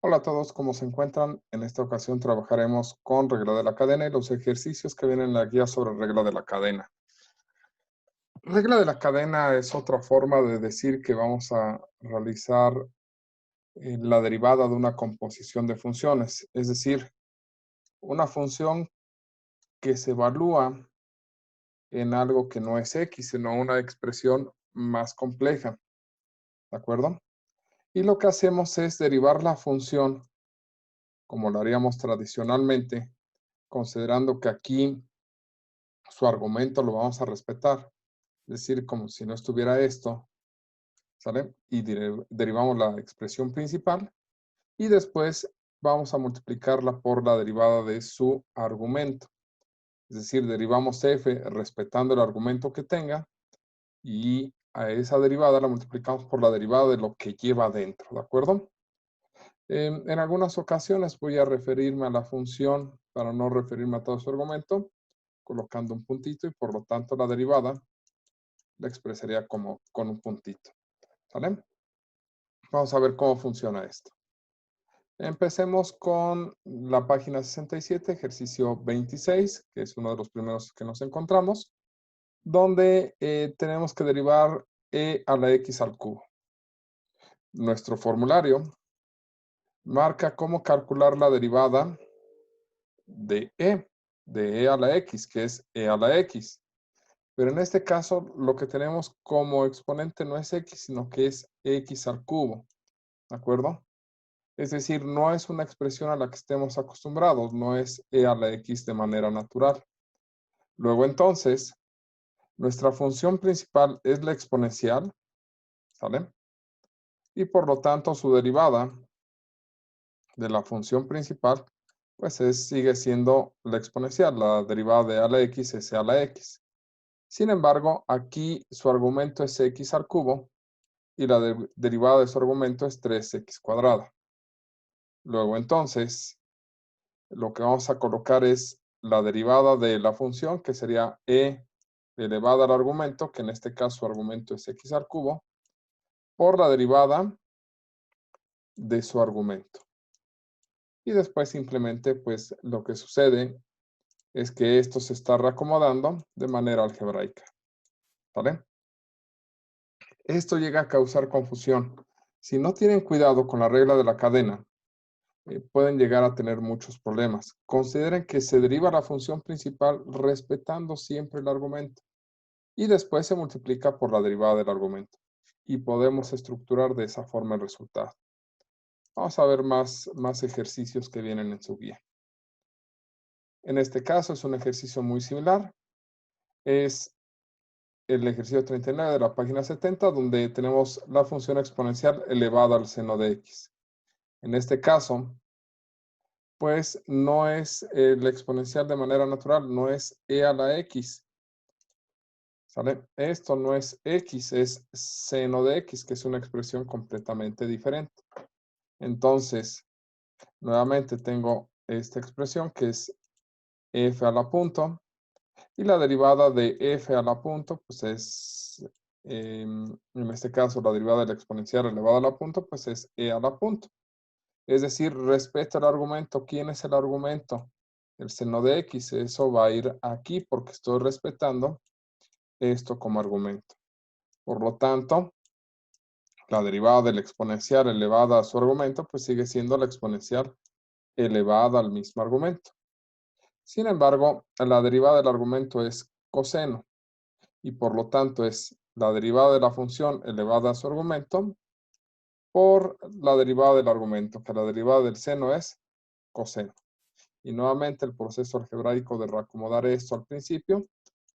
Hola a todos, ¿cómo se encuentran? En esta ocasión trabajaremos con regla de la cadena y los ejercicios que vienen en la guía sobre regla de la cadena. Regla de la cadena es otra forma de decir que vamos a realizar la derivada de una composición de funciones, es decir, una función que se evalúa en algo que no es x, sino una expresión más compleja, ¿de acuerdo? Y lo que hacemos es derivar la función como lo haríamos tradicionalmente, considerando que aquí su argumento lo vamos a respetar, es decir, como si no estuviera esto, ¿sale? Y derivamos la expresión principal y después vamos a multiplicarla por la derivada de su argumento. Es decir, derivamos f respetando el argumento que tenga y a esa derivada la multiplicamos por la derivada de lo que lleva dentro, ¿de acuerdo? En algunas ocasiones voy a referirme a la función para no referirme a todo su argumento, colocando un puntito y por lo tanto la derivada la expresaría como con un puntito, ¿vale? Vamos a ver cómo funciona esto. Empecemos con la página 67, ejercicio 26, que es uno de los primeros que nos encontramos, donde tenemos que derivar e a la x al cubo. Nuestro formulario marca cómo calcular la derivada de e a la x, que es e a la x. Pero en este caso, lo que tenemos como exponente no es x, sino que es x al cubo, ¿de acuerdo? Es decir, no es una expresión a la que estemos acostumbrados, no es e a la x de manera natural. Luego entonces, nuestra función principal es la exponencial, ¿sale? Y por lo tanto su derivada de la función principal, pues sigue siendo la exponencial, la derivada de a la x es e a la x. Sin embargo, aquí su argumento es x al cubo y la derivada de su argumento es 3x cuadrada. Luego entonces, lo que vamos a colocar es la derivada de la función, que sería e elevada al argumento, que en este caso su argumento es x al cubo, por la derivada de su argumento. Y después simplemente, pues, lo que sucede es que esto se está reacomodando de manera algebraica, ¿vale? Esto llega a causar confusión. Si no tienen cuidado con la regla de la cadena, pueden llegar a tener muchos problemas. Consideren que se deriva la función principal respetando siempre el argumento y después se multiplica por la derivada del argumento. Y podemos estructurar de esa forma el resultado. Vamos a ver más ejercicios que vienen en su guía. En este caso es un ejercicio muy similar. Es el ejercicio 39 de la página 70, donde tenemos la función exponencial elevada al seno de x. En este caso, pues no es el exponencial de manera natural, no es e a la x, ¿sale? Esto no es x, es seno de x, que es una expresión completamente diferente. Entonces, nuevamente tengo esta expresión que es f a la punto, y la derivada de f a la punto, pues es, en este caso, la derivada de la exponencial elevada a la punto, pues es e a la punto. Es decir, respecto al argumento, ¿quién es el argumento? El seno de x, eso va a ir aquí porque estoy respetando esto como argumento. Por lo tanto, la derivada del exponencial elevada a su argumento, pues sigue siendo la exponencial elevada al mismo argumento. Sin embargo, la derivada del argumento es coseno y por lo tanto es la derivada de la función elevada a su argumento por la derivada del argumento, que la derivada del seno es coseno. Y nuevamente el proceso algebraico de reacomodar esto al principio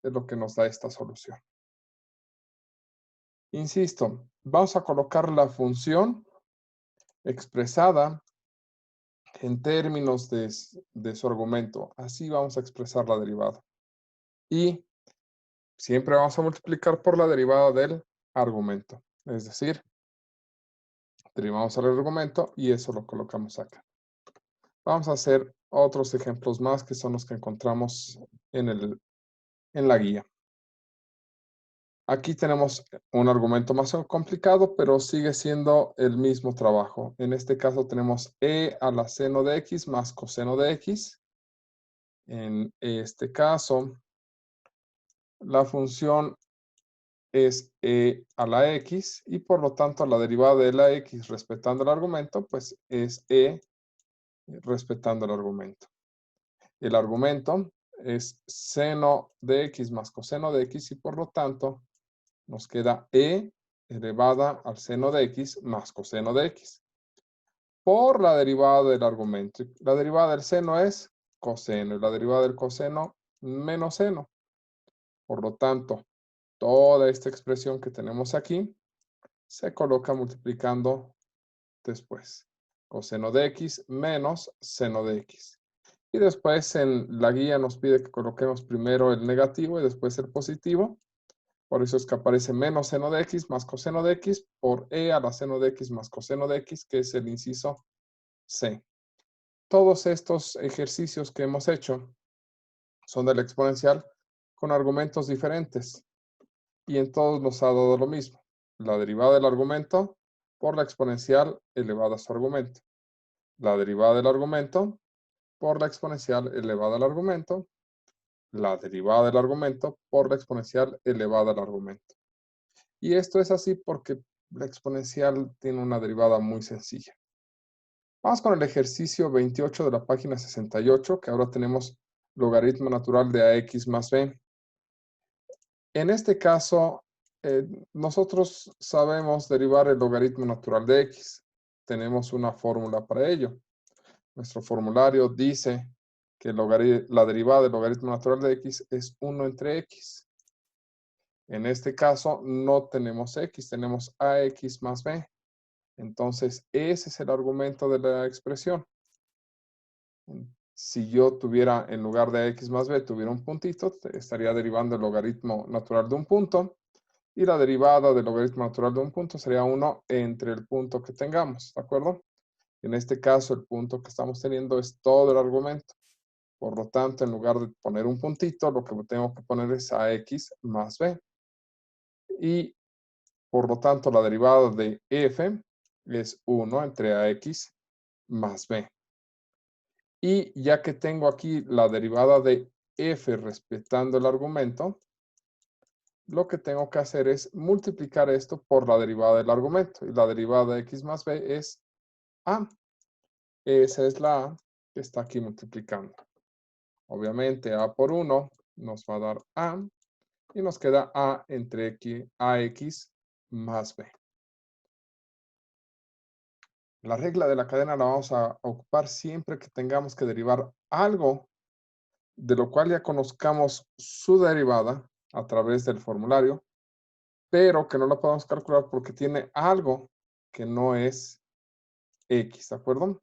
es lo que nos da esta solución. Insisto, vamos a colocar la función expresada en términos de su argumento. Así vamos a expresar la derivada. Y siempre vamos a multiplicar por la derivada del argumento. Es decir, derivamos el argumento y eso lo colocamos acá. Vamos a hacer otros ejemplos más que son los que encontramos en la guía. Aquí tenemos un argumento más complicado, pero sigue siendo el mismo trabajo. En este caso tenemos e a la seno de x más coseno de x. En este caso, la función es e a la x y por lo tanto la derivada de la x respetando el argumento, pues es e respetando el argumento. El argumento es seno de x más coseno de x y por lo tanto nos queda e elevada al seno de x más coseno de x por la derivada del argumento. La derivada del seno es coseno y la derivada del coseno menos seno. Por lo tanto, toda esta expresión que tenemos aquí se coloca multiplicando después. Coseno de x menos seno de x. Y después en la guía nos pide que coloquemos primero el negativo y después el positivo. Por eso es que aparece menos seno de x más coseno de x por e a la seno de x más coseno de x, que es el inciso C. Todos estos ejercicios que hemos hecho son del exponencial con argumentos diferentes y en todos nos ha dado lo mismo. La derivada del argumento por la exponencial elevada a su argumento. La derivada del argumento por la exponencial elevada al argumento. La derivada del argumento por la exponencial elevada al argumento. Y esto es así porque la exponencial tiene una derivada muy sencilla. Vamos con el ejercicio 28 de la página 68, que ahora tenemos logaritmo natural de ax más b. En este caso, nosotros sabemos derivar el logaritmo natural de x. Tenemos una fórmula para ello. Nuestro formulario dice que la derivada del logaritmo natural de x es 1 entre x. En este caso no tenemos x, tenemos ax más b. Entonces, ese es el argumento de la expresión. Si yo tuviera, en lugar de x más b, tuviera un puntito, estaría derivando el logaritmo natural de un punto. Y la derivada del logaritmo natural de un punto sería 1 entre el punto que tengamos, ¿de acuerdo? En este caso, el punto que estamos teniendo es todo el argumento. Por lo tanto, en lugar de poner un puntito, lo que tengo que poner es ax más b. Y por lo tanto, la derivada de f es 1 entre ax más b. Y ya que tengo aquí la derivada de f respetando el argumento, lo que tengo que hacer es multiplicar esto por la derivada del argumento. Y la derivada de x más b es a. Esa es la a que está aquí multiplicando. Obviamente a por 1 nos va a dar a. Y nos queda a entre ax más b. La regla de la cadena la vamos a ocupar siempre que tengamos que derivar algo de lo cual ya conozcamos su derivada a través del formulario, pero que no lo podemos calcular porque tiene algo que no es x, ¿de acuerdo?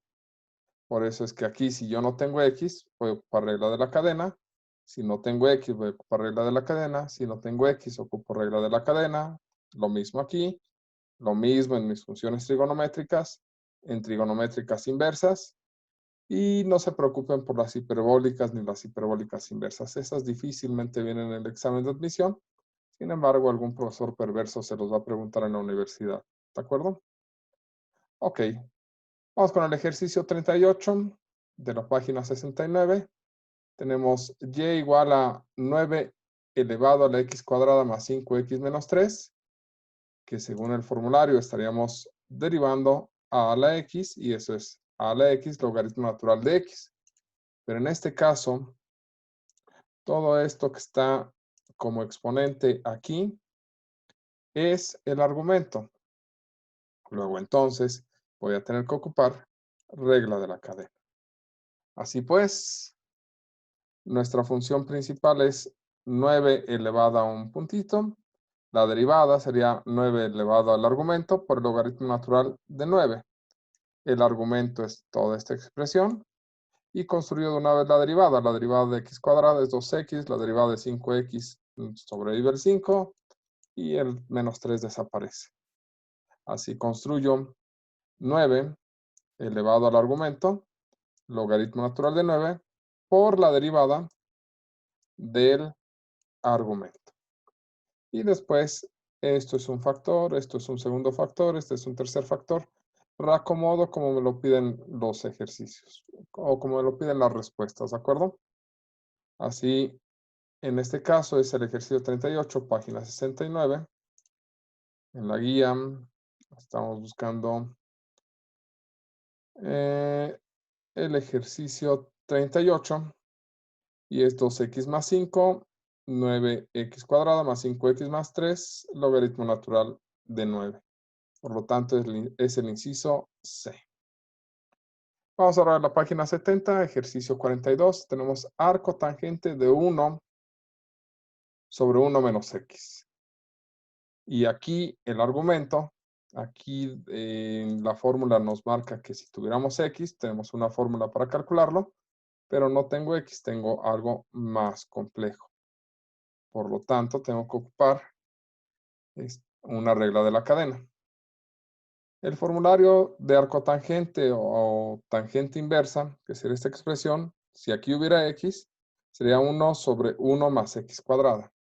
Por eso es que aquí, si yo no tengo x, voy a ocupar regla de la cadena. Si no tengo x, voy a ocupar regla de la cadena. Si no tengo x, ocupo regla de la cadena. Lo mismo aquí. Lo mismo en mis funciones trigonométricas, en trigonométricas inversas. Y no se preocupen por las hiperbólicas ni las hiperbólicas inversas. Esas difícilmente vienen en el examen de admisión. Sin embargo, algún profesor perverso se los va a preguntar en la universidad. ¿De acuerdo? Ok. Vamos con el ejercicio 38 de la página 69. Tenemos y igual a 9 elevado a la x cuadrada más 5x menos 3, que según el formulario estaríamos derivando a la x, y eso es a la x logaritmo natural de x. Pero en este caso, todo esto que está como exponente aquí es el argumento. Luego entonces voy a tener que ocupar regla de la cadena. Así pues, nuestra función principal es 9 elevado a un puntito. La derivada sería 9 elevado al argumento por el logaritmo natural de 9. El argumento es toda esta expresión. Y construido de una vez la derivada. La derivada de x cuadrada es 2x. La derivada de 5x sobrevive el 5. Y el menos 3 desaparece. Así construyo 9 elevado al argumento, logaritmo natural de 9, por la derivada del argumento. Y después, esto es un factor, esto es un segundo factor, este es un tercer factor. Reacomodo como me lo piden los ejercicios o como me lo piden las respuestas, ¿de acuerdo? Así, en este caso es el ejercicio 38, página 69. En la guía estamos buscando el ejercicio 38 y es 2x más 5, 9x cuadrada más 5x más 3, logaritmo natural de 9. Por lo tanto, es el inciso C. Vamos ahora a la página 70, ejercicio 42. Tenemos arco tangente de 1 sobre 1 menos x. Y aquí el argumento, aquí en la fórmula nos marca que si tuviéramos x, tenemos una fórmula para calcularlo, pero no tengo x, tengo algo más complejo. Por lo tanto, tengo que ocupar una regla de la cadena. El formulario de arco tangente o tangente inversa, que sería esta expresión, si aquí hubiera x, sería 1 sobre 1 más x cuadrada.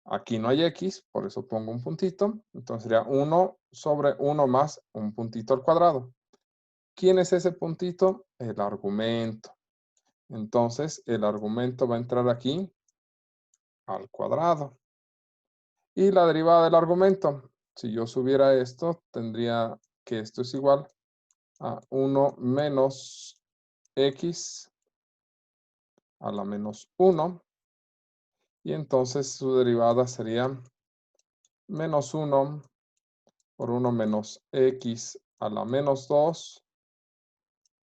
Aquí no hay x, por eso pongo un puntito. Entonces sería 1 sobre 1 más un puntito al cuadrado. ¿Quién es ese puntito? El argumento. Entonces, el argumento va a entrar aquí al cuadrado. Y la derivada del argumento. Si yo subiera esto, tendría que esto es igual a 1 menos x a la menos 1. Y entonces su derivada sería menos 1 por 1 menos x a la menos 2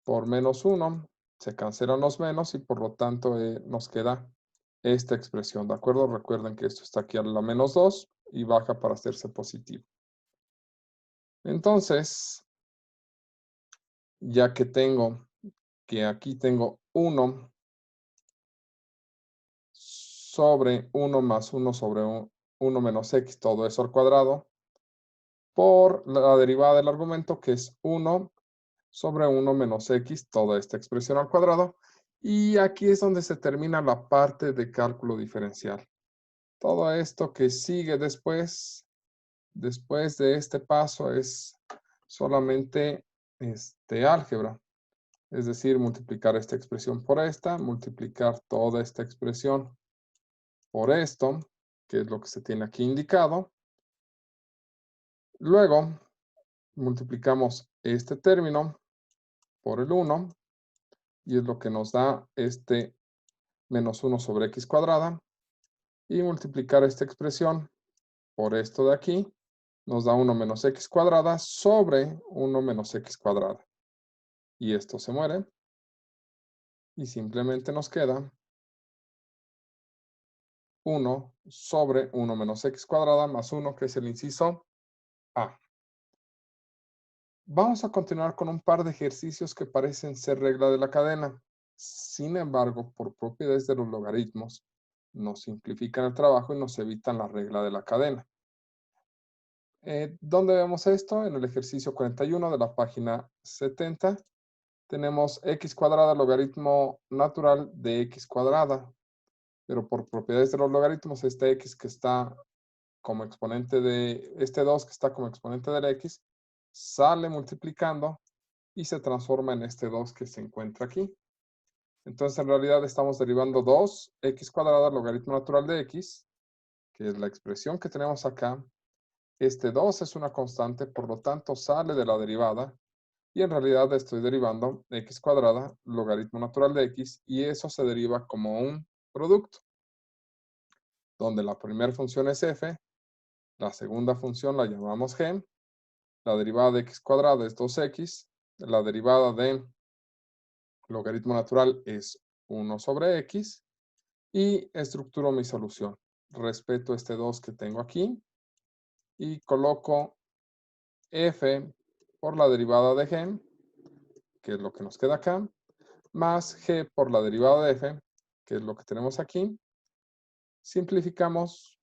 por menos 1. Se cancelan los menos y por lo tanto nos queda esta expresión, ¿de acuerdo? Recuerden que esto está aquí a la menos 2 y baja para hacerse positivo. Entonces, ya que aquí tengo 1 sobre 1 más 1 sobre 1 menos x, todo eso al cuadrado, por la derivada del argumento, que es 1 sobre 1 menos x, toda esta expresión al cuadrado. Y aquí es donde se termina la parte de cálculo diferencial. Todo esto que sigue después de este paso, es solamente álgebra. Es decir, multiplicar esta expresión por esta, multiplicar toda esta expresión por esto, que es lo que se tiene aquí indicado. Luego, multiplicamos este término por el 1, y es lo que nos da este menos 1 sobre x cuadrada. Y multiplicar esta expresión por esto de aquí, nos da 1 menos x cuadrada sobre 1 menos x cuadrada. Y esto se muere. Y simplemente nos queda 1 sobre 1 menos x cuadrada más 1, que es el inciso A. Vamos a continuar con un par de ejercicios que parecen ser regla de la cadena. Sin embargo, por propiedades de los logaritmos, nos simplifican el trabajo y nos evitan la regla de la cadena. ¿Dónde vemos esto? En el ejercicio 41 de la página 70. Tenemos x cuadrada logaritmo natural de x cuadrada. Pero por propiedades de los logaritmos, este x que está como exponente de este 2 que está como exponente del x, sale multiplicando y se transforma en este 2 que se encuentra aquí. Entonces, en realidad estamos derivando 2x cuadrada logaritmo natural de x, que es la expresión que tenemos acá. Este 2 es una constante, por lo tanto sale de la derivada. Y en realidad estoy derivando x cuadrada logaritmo natural de x, y eso se deriva como un producto, donde la primera función es f, la segunda función la llamamos g, la derivada de x cuadrada es 2x, la derivada de logaritmo natural es 1 sobre x, y estructuro mi solución. Respeto este 2 que tengo aquí, y coloco f por la derivada de g, que es lo que nos queda acá, más g por la derivada de f, que es lo que tenemos aquí. Simplificamos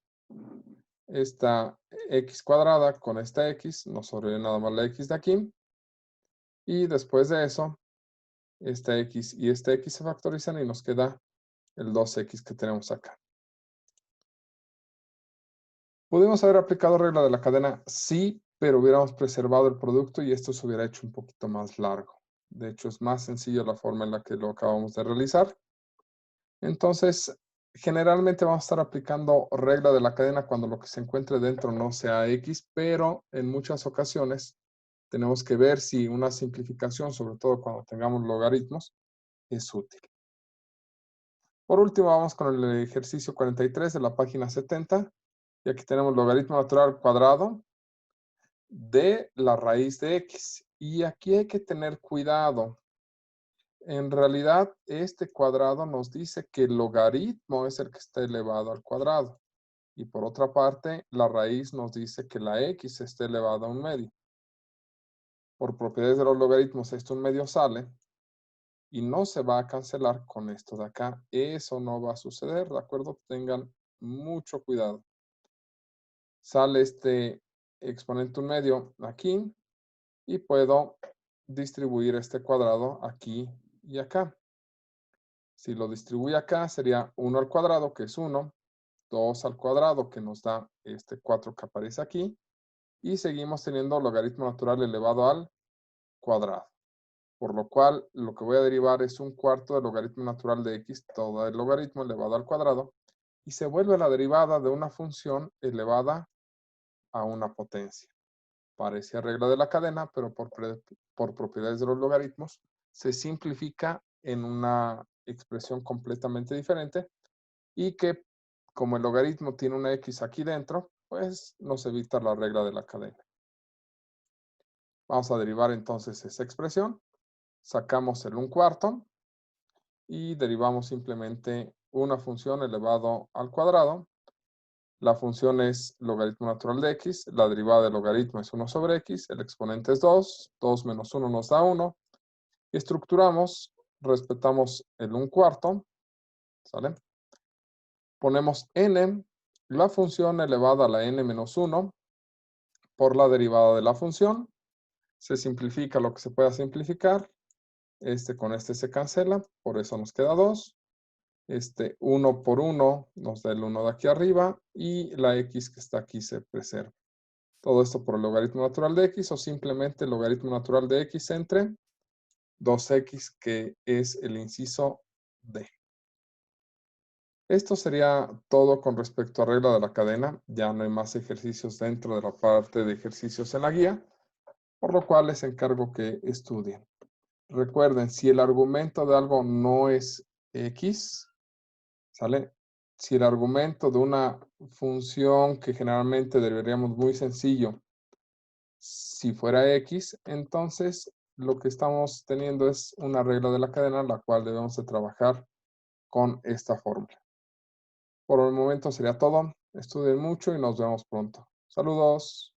esta x cuadrada con esta x, nos sobrevive nada más la x de aquí. Y después de eso, esta x y esta x se factorizan y nos queda el 2x que tenemos acá. ¿Pudimos haber aplicado regla de la cadena? Sí, pero hubiéramos preservado el producto y esto se hubiera hecho un poquito más largo. De hecho, es más sencillo la forma en la que lo acabamos de realizar. Entonces, generalmente vamos a estar aplicando regla de la cadena cuando lo que se encuentre dentro no sea X, pero en muchas ocasiones tenemos que ver si una simplificación, sobre todo cuando tengamos logaritmos, es útil. Por último, vamos con el ejercicio 43 de la página 70. Y aquí tenemos logaritmo natural cuadrado de la raíz de X. Y aquí hay que tener cuidado. En realidad, este cuadrado nos dice que el logaritmo es el que está elevado al cuadrado. Y por otra parte, la raíz nos dice que la X está elevada a un medio. Por propiedades de los logaritmos, esto un medio sale y no se va a cancelar con esto de acá. Eso no va a suceder, ¿de acuerdo? Tengan mucho cuidado. Sale este exponente un medio aquí y puedo distribuir este cuadrado aquí y acá. Si lo distribuyo acá sería 1 al cuadrado, que es 1, 2 al cuadrado, que nos da este 4 que aparece aquí, y seguimos teniendo logaritmo natural elevado al cuadrado. Por lo cual, lo que voy a derivar es un cuarto del logaritmo natural de x, todo el logaritmo elevado al cuadrado, y se vuelve la derivada de una función elevada a una potencia. Parecía regla de la cadena, pero por propiedades de los logaritmos, se simplifica en una expresión completamente diferente y que, como el logaritmo tiene una x aquí dentro, pues nos evita la regla de la cadena. Vamos a derivar entonces esa expresión. Sacamos el 1/4 y derivamos simplemente una función elevado al cuadrado. La función es logaritmo natural de x, la derivada del logaritmo es 1 sobre x, el exponente es 2, 2 menos 1 nos da 1. Y estructuramos, respetamos el 1/4, ¿sale? Ponemos n, la función elevada a la n menos 1, por la derivada de la función. Se simplifica lo que se pueda simplificar. Este con este se cancela, por eso nos queda 2. 1 por 1 nos da el 1 de aquí arriba y la x que está aquí se preserva. Todo esto por el logaritmo natural de x o simplemente el logaritmo natural de x entre 2x, que es el inciso D. Esto sería todo con respecto a regla de la cadena. Ya no hay más ejercicios dentro de la parte de ejercicios en la guía, por lo cual les encargo que estudien. Recuerden, si el argumento de algo no es x, ¿sale? Si el argumento de una función que generalmente derivaríamos muy sencillo, si fuera x, entonces lo que estamos teniendo es una regla de la cadena, la cual debemos de trabajar con esta fórmula. Por el momento sería todo. Estudien mucho y nos vemos pronto. Saludos.